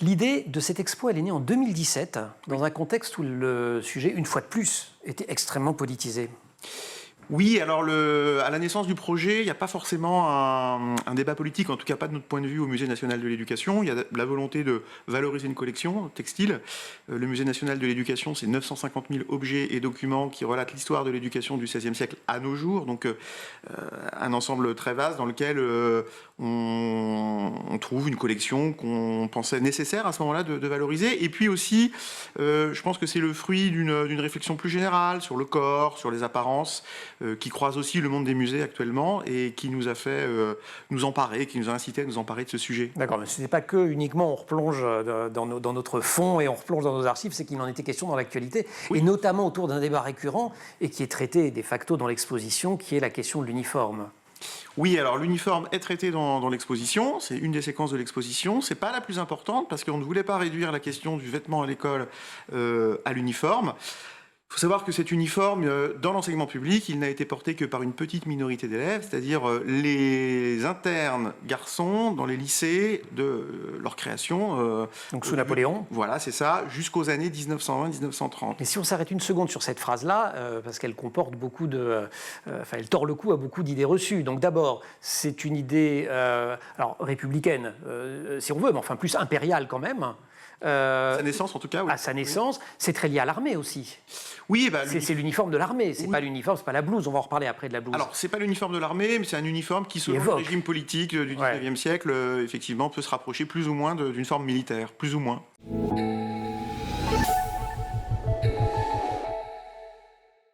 L'idée de cette expo, elle est née en 2017, dans un contexte où le sujet, une fois de plus, était extrêmement politisé. Oui, alors à la naissance du projet, il n'y a pas forcément un débat politique, en tout cas pas de notre point de vue au Musée national de l'éducation. Il y a la volonté de valoriser une collection textile. Le Musée national de l'éducation, c'est 950 000 objets et documents qui relatent l'histoire de l'éducation du XVIe siècle à nos jours. Donc un ensemble très vaste dans lequel on trouve une collection qu'on pensait nécessaire à ce moment-là de valoriser. Et puis aussi, je pense que c'est le fruit d'une réflexion plus générale sur le corps, sur les apparences, qui croise aussi le monde des musées actuellement et qui nous a fait nous emparer, qui nous a incité à nous emparer de ce sujet. D'accord, mais ce n'est pas que uniquement on replonge dans notre fond et on replonge dans nos archives, c'est qu'il en était question dans l'actualité, oui. Et notamment autour d'un débat récurrent et qui est traité de facto dans l'exposition, qui est la question de l'uniforme. Oui, alors l'uniforme est traité dans l'exposition, c'est une des séquences de l'exposition, c'est pas la plus importante parce qu'on ne voulait pas réduire la question du vêtement à l'école à l'uniforme. Il faut savoir que cet uniforme, dans l'enseignement public, il n'a été porté que par une petite minorité d'élèves, c'est-à-dire les internes garçons dans les lycées de leur création. Donc sous Napoléon. Voilà, c'est ça, jusqu'aux années 1920-1930. Et si on s'arrête une seconde sur cette phrase-là, parce qu'elle comporte beaucoup de... elle tord le cou à beaucoup d'idées reçues. Donc d'abord, c'est une idée alors républicaine, si on veut, mais enfin plus impériale quand même. À sa naissance, en tout cas, oui. À sa naissance, oui. C'est très lié à l'armée aussi. Oui, c'est l'uniforme de l'armée, c'est oui. Pas l'uniforme, c'est pas la blouse, on va en reparler après de la blouse. Alors, c'est pas l'uniforme de l'armée, mais c'est un uniforme qui, selon le régime politique du XIXe siècle, effectivement, peut se rapprocher plus ou moins d'une forme militaire, plus ou moins.